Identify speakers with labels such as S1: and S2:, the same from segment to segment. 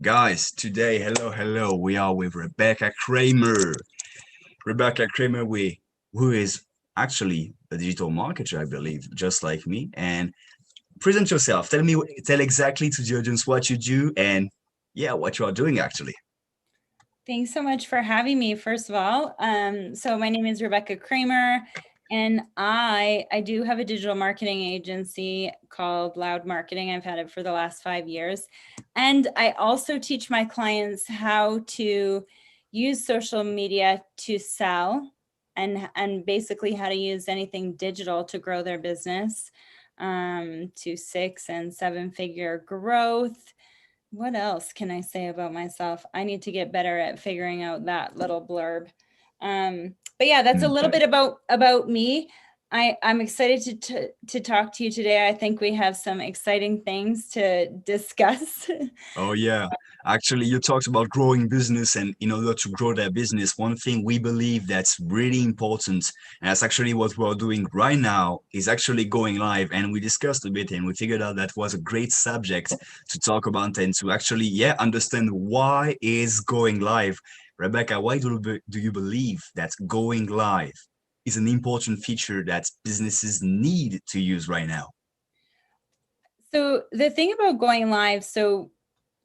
S1: Guys, today, hello, we are with Rebecca Cramer. Rebecca Cramer, who is actually a digital marketer, I believe, just like me. And present yourself. Tell exactly to the audience what you do and yeah, what you are doing actually.
S2: Thanks so much for having me, first of all. So my name is Rebecca Cramer, and I do have a digital marketing agency called Loud Marketing. I've had it for the last 5 years. And I also teach my clients how to use social media to sell and basically how to use anything digital to grow their business to 6 and 7 figure growth. What else can I say about myself? I need to get better at figuring out that little blurb. But yeah, that's a little bit about me. I'm excited to talk to you today. I think we have some exciting things to discuss.
S1: Oh yeah. Actually, you talked about growing business, and in order to grow their business, one thing we believe that's really important, and that's actually what we're doing right now, is actually going live. And we discussed a bit and we figured out that was a great subject to talk about and to actually, yeah, understand why is going live. Rebecca, why do you believe that going live is an important feature that businesses need to use right now?
S2: So the thing about going live, so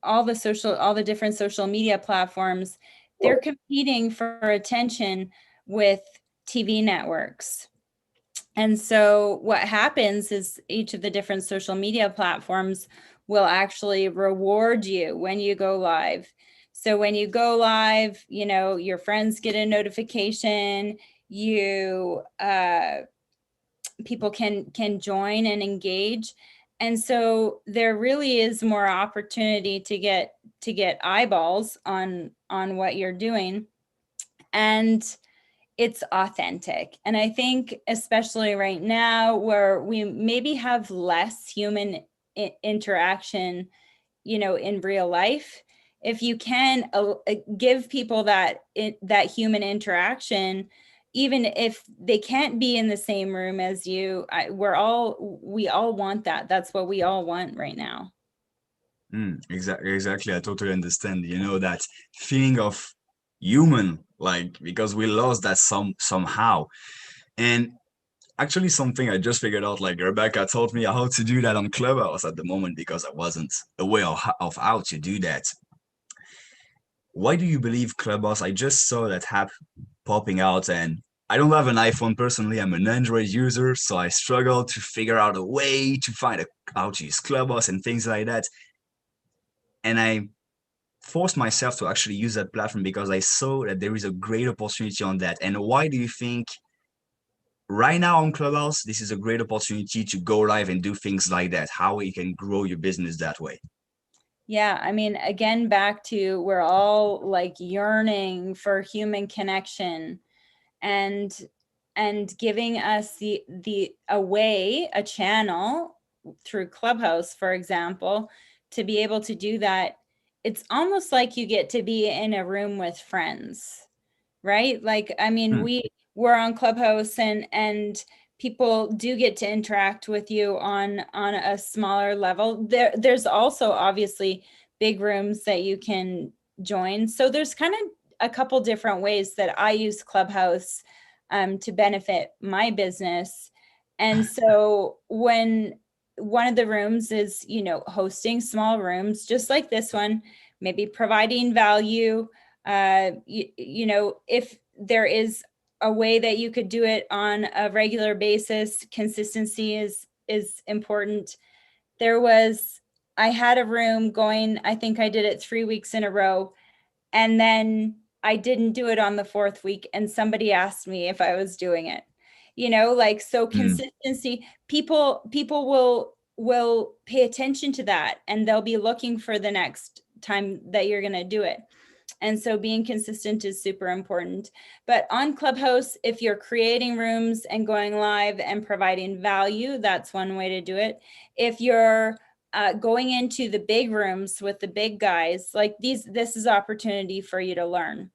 S2: all the different social media platforms, they're competing for attention with TV networks. And so what happens is each of the different social media platforms will actually reward you when you go live. So when you go live, your friends get a notification, you people can join and engage. And so there really is more opportunity to get eyeballs on what you're doing. And it's authentic. And I think especially right now where we maybe have less human interaction, in real life, if you can give people that human interaction, even if they can't be in the same room as you, we all want that. That's what we all want right now.
S1: Exactly. I totally understand. You know, that feeling of human, like because we lost that somehow. And actually, something I just figured out, like Rebecca taught me how to do that on Clubhouse at the moment because I wasn't aware of how to do that. Why do you believe Clubhouse? I just saw that app popping out, and I don't have an iPhone personally. I'm an Android user, so I struggle to figure out a way to find how to use Clubhouse and things like that. And I forced myself to actually use that platform because I saw that there is a great opportunity on that. And why do you think right now on Clubhouse, this is a great opportunity to go live and do things like that? How you can grow your business that way?
S2: Yeah, I mean, again, back to we're all like yearning for human connection, and giving us the a way, a channel through Clubhouse, for example, to be able to do that. It's almost like you get to be in a room with friends, right? Like, I mean,
S1: Hmm.
S2: we're on Clubhouse, and people do get to interact with you on a smaller level. There's also obviously big rooms that you can join. So there's kind of a couple different ways that I use Clubhouse to benefit my business. And so when one of the rooms is, hosting small rooms, just like this one, maybe providing value, if there is a way that you could do it on a regular basis, consistency is important. There was I had a room going, I think I did it 3 weeks in a row, and then I didn't do it on the 4th week, and somebody asked me if I was doing it. Like, so
S1: Hmm.
S2: consistency, people will pay attention to that, and they'll be looking for the next time that you're going to do it. And so being consistent is super important. But on Clubhouse, if you're creating rooms and going live and providing value, that's one way to do it. If you're going into the big rooms with the big guys, like this is opportunity for you to learn.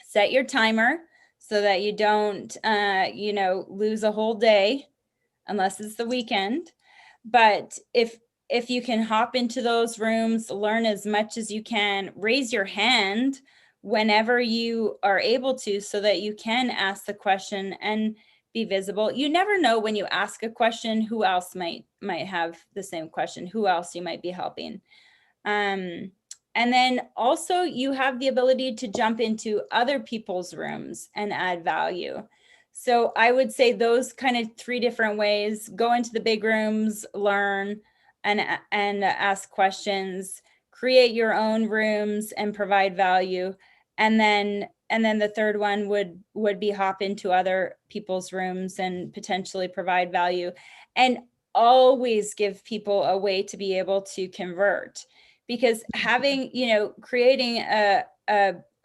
S2: Set your timer so that you don't, lose a whole day unless it's the weekend. But if you can hop into those rooms, learn as much as you can, raise your hand whenever you are able to, so that you can ask the question and be visible. You never know when you ask a question, who else might have the same question, who else you might be helping. And then also you have the ability to jump into other people's rooms and add value. So I would say those kind of 3 different ways: go into the big rooms, learn and ask questions, create your own rooms and provide value. And then the third one would be hop into other people's rooms and potentially provide value, and always give people a way to be able to convert. Because having, creating a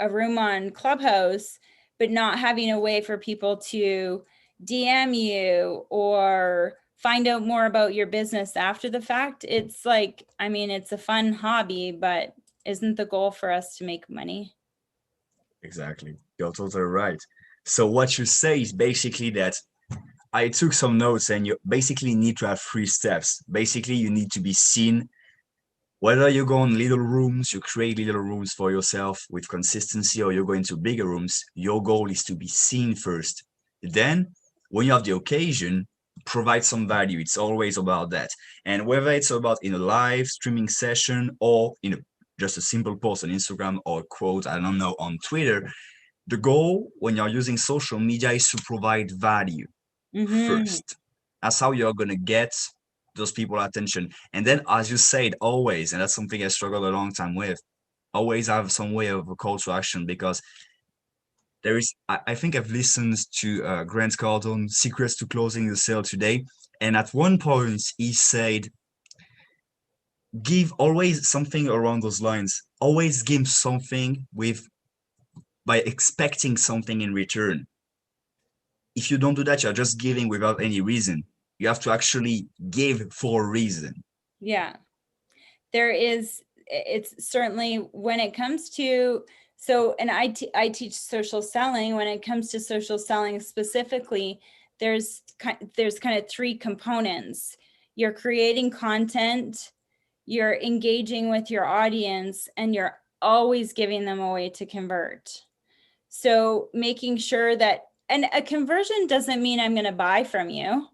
S2: room on Clubhouse, but not having a way for people to DM you or find out more about your business after the fact, it's like, I mean, it's a fun hobby, but isn't the goal for us to make money?
S1: Exactly. You're totally right. So what you say is basically that I took some notes, and you basically need to have 3 steps. Basically, you need to be seen. Whether you go in little rooms, you create little rooms for yourself with consistency, or you go into bigger rooms, your goal is to be seen first. Then, when you have the occasion, provide some value. It's always about that. And whether it's about in a live streaming session or in just a simple post on Instagram or a quote, I don't know, on Twitter, the goal when you're using social media is to provide value first. That's how you're going to get those people attention. And then, as you said, always, and that's something I struggled a long time with, always have some way of a call to action, because there is, I think I've listened to Grant Cardone, Secrets to Closing the Sale today. And at one point he said, give always something around those lines, always give something by expecting something in return. If you don't do that, you're just giving without any reason. You have to actually give for a reason.
S2: Yeah, there is. It's certainly when it comes to, so, and I teach social selling. When it comes to social selling specifically, there's kind of 3 components. You're creating content, you're engaging with your audience, and you're always giving them a way to convert. So making sure that, and a conversion doesn't mean I'm going to buy from you.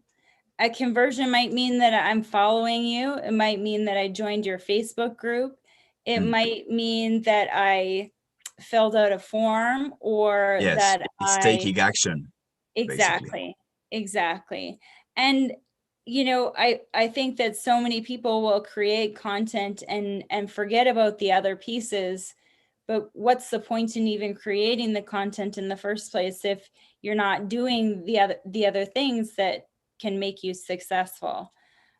S2: A conversion might mean that I'm following you. It might mean that I joined your Facebook group. It might mean that I filled out a form, or
S1: Yes,
S2: that
S1: it's taking action, basically.
S2: Exactly. And I think that so many people will create content and forget about the other pieces. But what's the point in even creating the content in the first place if you're not doing the other things that can make you successful?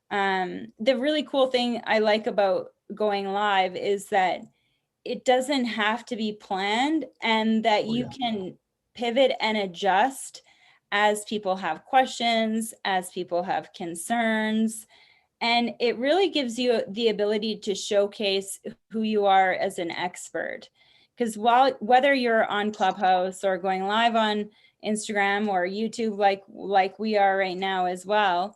S2: The really cool thing I like about going live is that it doesn't have to be planned, and that
S1: Oh,
S2: you
S1: yeah.
S2: can pivot and adjust as people have questions, as people have concerns. And it really gives you the ability to showcase who you are as an expert. Because whether you're on Clubhouse or going live on Instagram or YouTube, like we are right now as well,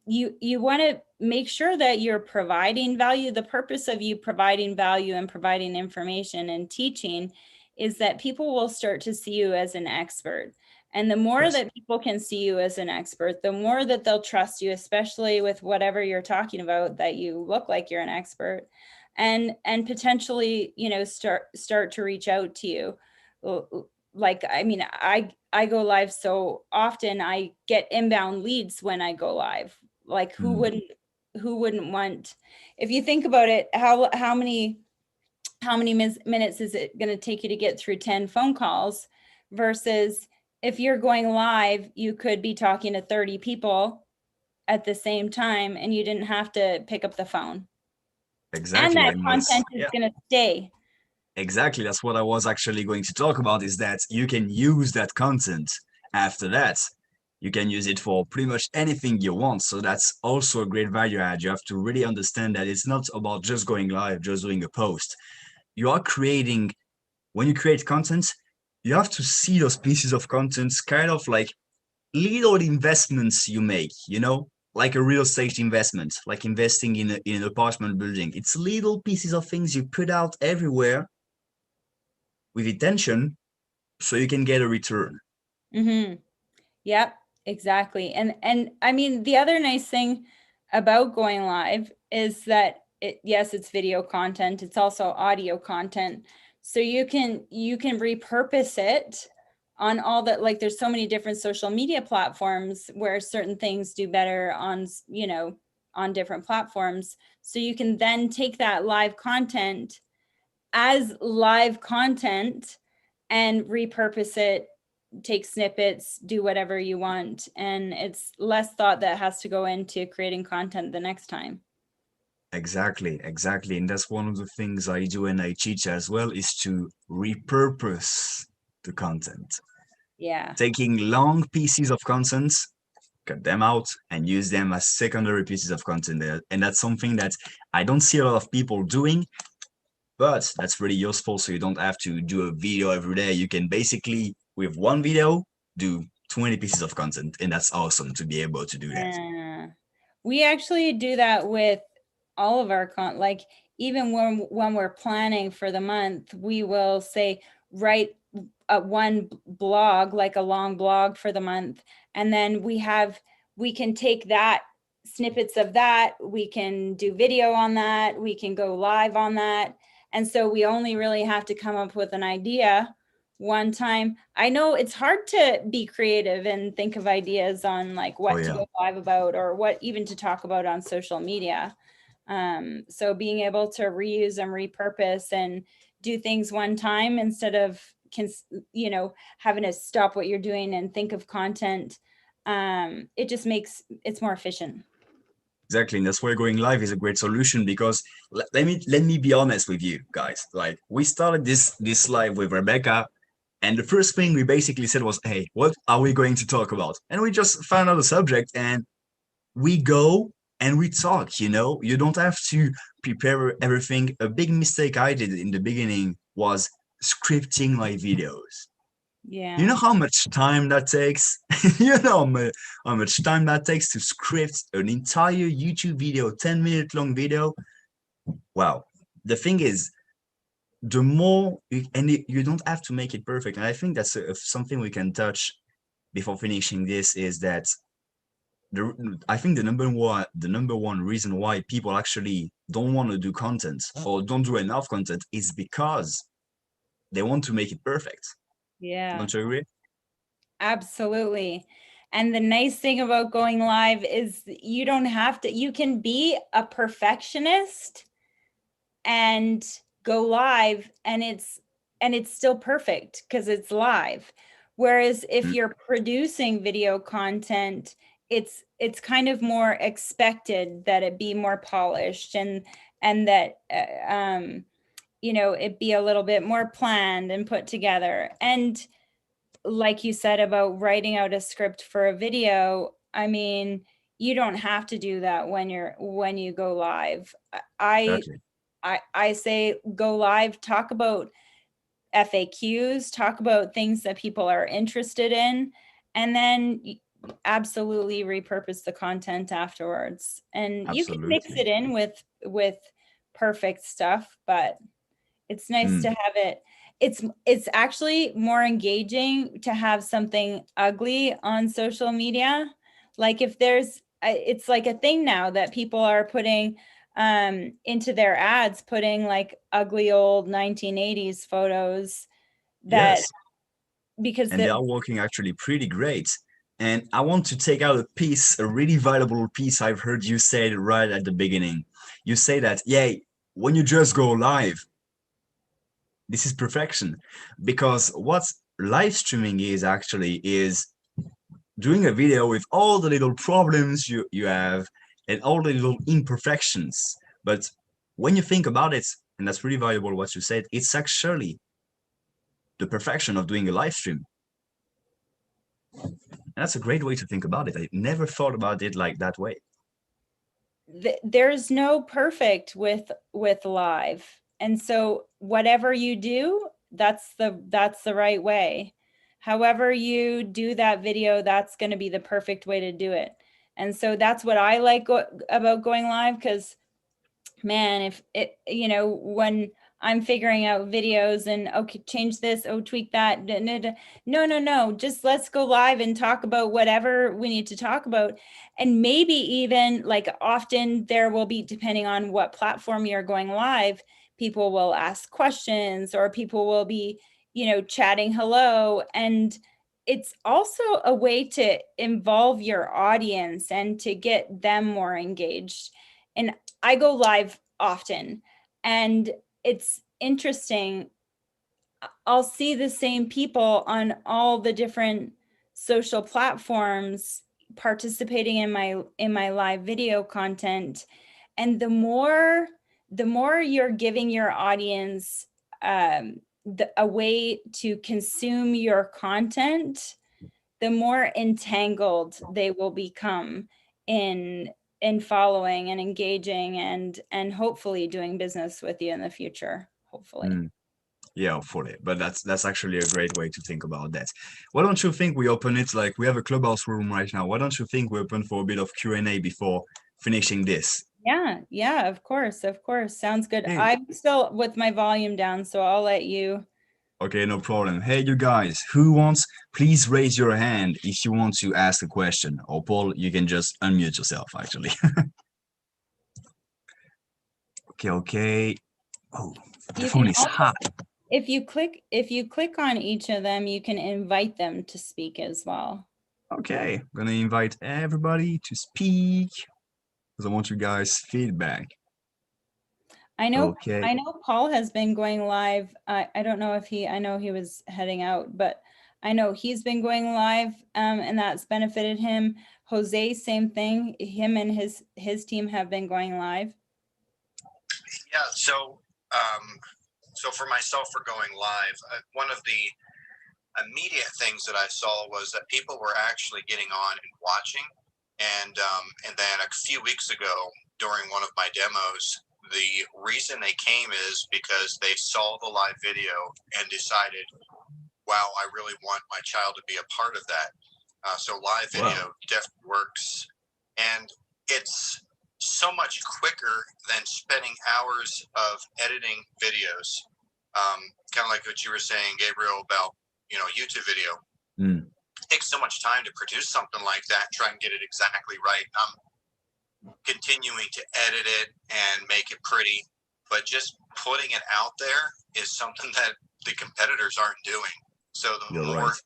S2: you want to make sure that you're providing value. The purpose of you providing value and providing information and teaching is that people will start to see you as an expert. And the more
S1: Yes.
S2: that people can see you as an expert, the more that they'll trust you, especially with whatever you're talking about, that you look like you're an expert, and potentially, start to reach out to you. Like, I mean, I go live so often, I get inbound leads when I go live. Like, who wouldn't want, if you think about it, how many minutes is it going to take you to get through 10 phone calls, versus if you're going live, you could be talking to 30 people at the same time and you didn't have to pick up the phone. And
S1: Exactly.
S2: that
S1: And
S2: content
S1: that's,
S2: is
S1: yeah,
S2: going to stay.
S1: exactly. That's what I was actually going to talk about, is that you can use that content after that. You can use it for pretty much anything you want. So that's also a great value add. You have to really understand that it's not about just going live, just doing a post. You are creating, when you create content, you have to see those pieces of content kind of like little investments you make, like a real estate investment, like investing in an apartment building. It's little pieces of things you put out everywhere with intention so you can get a return.
S2: Mm-hmm. Yep, exactly. And I mean, the other nice thing about going live is that yes, it's video content, it's also audio content. So you can repurpose it on all that, like there's so many different social media platforms where certain things do better on, on different platforms. So you can then take that live content as live content and repurpose it, take snippets, do whatever you want. And it's less thought that has to go into creating content the next time.
S1: Exactly, exactly. And that's one of the things I do and I teach as well is to repurpose the content.
S2: Yeah.
S1: Taking long pieces of content, cut them out and use them as secondary pieces of content there. And that's something that I don't see a lot of people doing, but that's really useful. So you don't have to do a video every day. You can basically, with one video, do 20 pieces of content. And that's awesome to be able to do that.
S2: We actually do that with all of our like even when we're planning for the month, we will say write one blog, like a long blog for the month, and then we can take that snippets of that, we can do video on that, we can go live on that, and so we only really have to come up with an idea one time. I know it's hard to be creative and think of ideas on like
S1: Oh,
S2: what to
S1: yeah.
S2: go live about or what even to talk about on social media. So being able to reuse and repurpose and do things one time instead of having to stop what you're doing and think of content, it just makes it's more efficient.
S1: Exactly, and that's why going live is a great solution because let me be honest with you guys. Like we started this live with Rebecca, and the first thing we basically said was, "Hey, what are we going to talk about?" And we just found out a subject, and we go and we talk. You don't have to prepare everything. A big mistake I did in the beginning was scripting my videos. You
S2: Yeah.
S1: know how much time that takes? You know how much time that takes to script an entire YouTube video, 10-minute long video? Wow. The thing is, the more, you don't have to make it perfect. And I think that's something we can touch before finishing this is that I think the number one reason why people actually don't want to do content or don't do enough content is because they want to make it perfect.
S2: Yeah.
S1: Don't you agree?
S2: Absolutely. And the nice thing about going live is you don't have to, you can be a perfectionist and go live and it's still perfect because it's live. Whereas if
S1: Mm,
S2: you're producing video content, it's kind of more expected that it be more polished and that it be a little bit more planned and put together. And like you said about writing out a script for a video, I mean, you don't have to do that when you go live. I
S1: exactly.
S2: I say go live, talk about FAQs, talk about things that people are interested in, and then absolutely repurpose the content afterwards. And you can mix
S1: Absolutely.
S2: it in with perfect stuff, but it's nice to
S1: Mm,
S2: have it. It's actually more engaging to have something ugly on social media. Like if it's like a thing now that people are putting into their ads, putting like ugly old 1980s photos that
S1: yes.
S2: because
S1: And they
S2: the
S1: are working actually pretty great. And I want to take out a really valuable piece I've heard you say right at the beginning. You say that, yeah, when you just go live, this is perfection. Because what live streaming is actually is doing a video with all the little problems you have and all the little imperfections. But when you think about it, and that's really valuable what you said, it's actually the perfection of doing a live stream. And that's a great way to think about it. I never thought about it like that way.
S2: there's no perfect with live. And so whatever you do, that's the right way. However you do that video, that's going to be the perfect way to do it. And so that's what I like about going live, because man, if it, when I'm figuring out videos and okay, change this, oh, tweak that. No. Just let's go live and talk about whatever we need to talk about. And maybe even like often there will be, depending on what platform you're going live, people will ask questions or people will be, chatting hello. And it's also a way to involve your audience and to get them more engaged. And I go live often, and it's interesting. I'll see the same people on all the different social platforms participating in my live video content. And the more you're giving your audience a way to consume your content, the more entangled they will become in following and engaging and hopefully doing business with you in the future, hopefully.
S1: Mm, yeah, fully. But that's actually a great way to think about that. Why don't you think we open it, like we have a clubhouse room right now? Why don't you think we open for a bit of Q&A before finishing this?
S2: Yeah, of course, sounds good.
S1: Hey,
S2: I'm still with my volume down, so I'll let you.
S1: okay, no problem. Hey, you guys, who wants, please raise your hand if you want to ask a question. Or Paul, you can just unmute yourself, actually. Okay. Oh, the
S2: You
S1: phone
S2: can
S1: is
S2: also,
S1: hot.
S2: if you click on each of them, you can invite them to speak as well.
S1: Okay, I'm gonna invite everybody to speak because I want you guys' feedback.
S2: I know
S1: Okay.
S2: I know Paul has been going live. I don't know if I know he was heading out, but I know he's been going live, and that's benefited him. Jose, same thing. Him and his team have been going live.
S3: Yeah. So for myself, for going live, one of the immediate things that I saw was that people were actually getting on and watching. And then a few weeks ago, during one of my demos, the reason they came is because they saw the live video and decided, wow, I really want my child to be a part of that. So live video definitely works. And it's so much quicker than spending hours of editing videos. Kind of like what you were saying, Gabriel, about, YouTube video.
S1: Mm.
S3: It takes so much time to produce something like that, try and get it exactly right. I'm continuing to edit it and make it pretty, but just putting it out there is something that the competitors aren't doing. So the
S1: You're
S3: more
S1: right.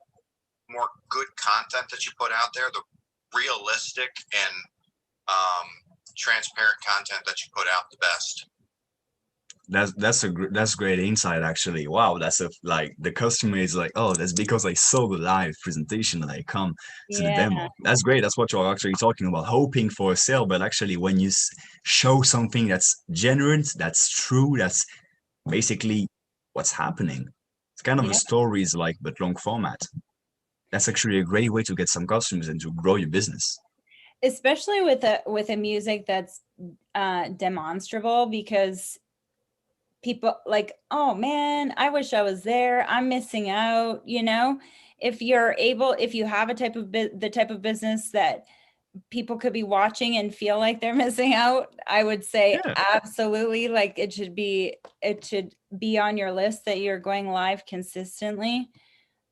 S3: more good content that you put out there, the realistic and transparent content that you put out, the best.
S1: That's great insight, actually. Wow, that's like the customer is like, oh, that's because I saw the live presentation and I come to the
S2: Yeah,
S1: demo. That's great. That's what you're actually talking about, hoping for a sale. But actually, when you show something that's genuine, that's true, that's basically what's happening. It's kind of a
S2: yeah.
S1: stories like, but long format. That's actually a great way to get some customers and to grow your business.
S2: Especially with a music that's demonstrable, because people like, oh man, I wish I was there, I'm missing out. If you have the type of business that people could be watching and feel like they're missing out, I would say
S1: Yeah,
S2: absolutely, like it should be on your list that you're going live consistently,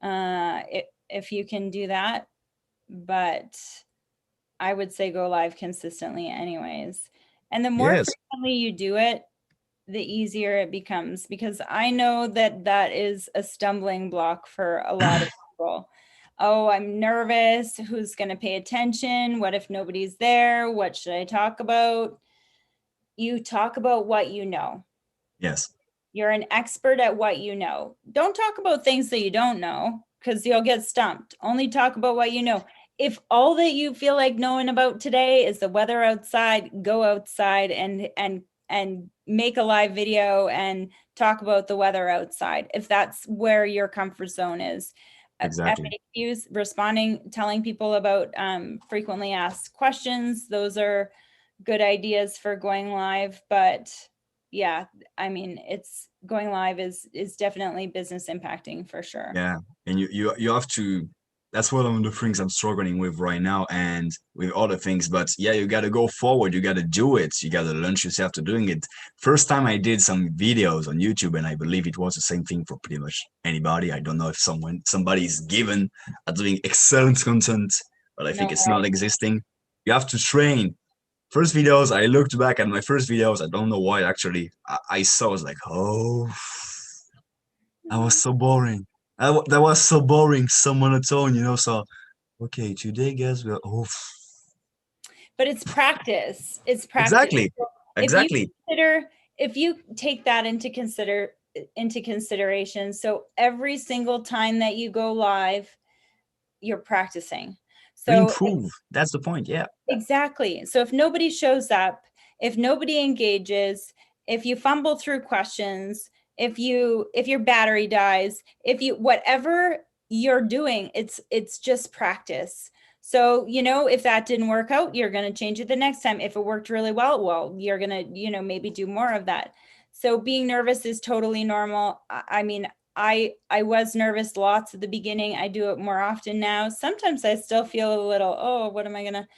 S2: if you can do that. But I would say go live consistently anyways. And the more
S1: yes,
S2: frequently you do it, the easier it becomes, because I know that that is a stumbling block for a lot of people. Oh, I'm nervous. Who's going to pay attention? What if nobody's there? What should I talk about? You talk about what you know.
S1: yes,
S2: You're an expert at what you know. Don't talk about things that you don't know, because you'll get stumped. Only talk about what you know. If all that you feel like knowing about today is the weather outside, go outside and make a live video and talk about the weather outside, if that's where your comfort zone is.
S1: exactly.
S2: FAQs, responding, telling people about frequently asked questions, those are good ideas for going live. But yeah, I mean, it's going live is definitely business impacting for sure.
S1: Yeah, and you have to that's one of the things I'm struggling with right now, and with other things. But yeah, you gotta go forward. You gotta do it. You gotta launch yourself to doing it. First time I did some videos on YouTube, and I believe it was the same thing for pretty much anybody. I don't know if somebody is given at doing excellent content, but I
S2: No
S1: think it's not
S2: way.
S1: existing. You have to train. First videos, I looked back at my first videos. I don't know why actually. I saw, I was like, oh, that was so boring. That was so boring, so monotone, you know. So, okay, today, guys, we're
S2: But it's practice. It's practice.
S1: exactly,
S2: So if you
S1: exactly.
S2: consider, if you take that into consideration, so every single time that you go live, you're practicing.
S1: To
S2: So
S1: improve. That's the point. Yeah,
S2: exactly. So if nobody shows up, if nobody engages, if you fumble through questions, if your battery dies, if you whatever you're doing, it's just practice. So, if that didn't work out, you're going to change it the next time. If it worked really well, you're going to, maybe do more of that. So being nervous is totally normal. I mean, I was nervous lots at the beginning. I do it more often now. Sometimes I still feel a little, oh, what am I gonna,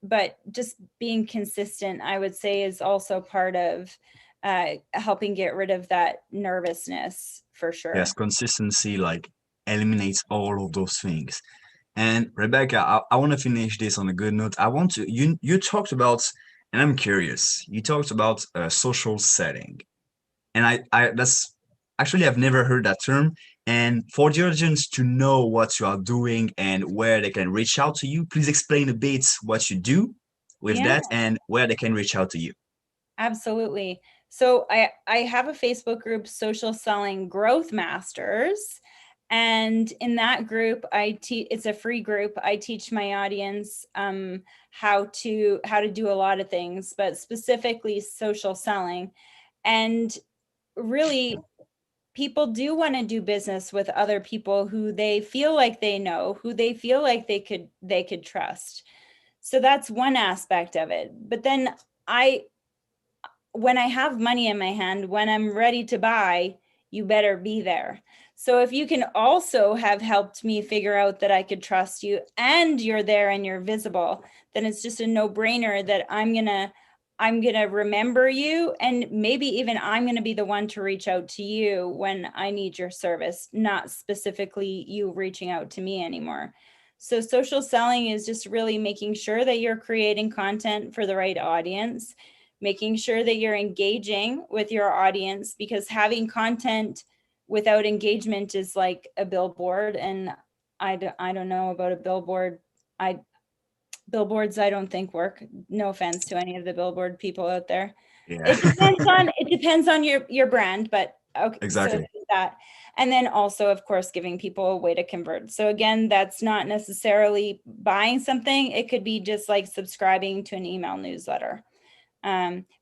S2: but just being consistent, I would say, is also part of helping get rid of that nervousness for
S1: yes,
S2: sure.
S1: consistency like eliminates all of those things. And Rebecca, I want to finish this on a good note. I want to you talked about, and I'm curious. You talked about a social setting, and I that's actually I've never heard that term. And for the audience to know what you are doing and where they can reach out to you, please explain a bit what you do with
S2: Yeah.
S1: that and where they can reach out to you.
S2: Absolutely. So I have a Facebook group, Social Selling Growth Masters. And in that group, it's a free group. I teach my audience how to do a lot of things, but specifically social selling. And really, people do want to do business with other people who they feel like they know, who they feel like they could trust. So that's one aspect of it. But then I when I have money in my hand, when I'm ready to buy, you better be there. So if you can also have helped me figure out that I could trust you and you're there and you're visible, then it's just a no-brainer that I'm going to remember you, and maybe even I'm going to be the one to reach out to you when I need your service, not specifically you reaching out to me anymore. So social selling is just really making sure that you're creating content for the right audience, making sure that you're engaging with your audience, because having content without engagement is like a billboard. And I don't know about a billboard. Billboards, I don't think work. No offense to any of the billboard people out there.
S1: Yeah,
S2: It depends on your brand, but okay, so
S1: exactly.
S2: there's that. And then also, of course, giving people a way to convert. So again, that's not necessarily buying something. It could be just like subscribing to an email newsletter.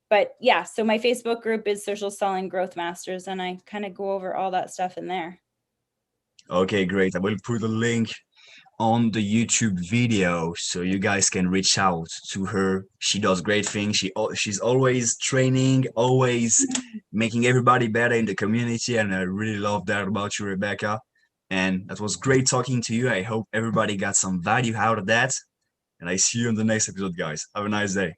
S2: But yeah, so my Facebook group is Social Selling Growth Masters, and I kind of go over all that stuff in there.
S1: Okay, great. I will put a link on the YouTube video so you guys can reach out to her. She does great things. She's always training, always making everybody better in the community, and I really love that about you, Rebecca. And that was great talking to you. I hope everybody got some value out of that. And I see you in the next episode, guys. Have a nice day.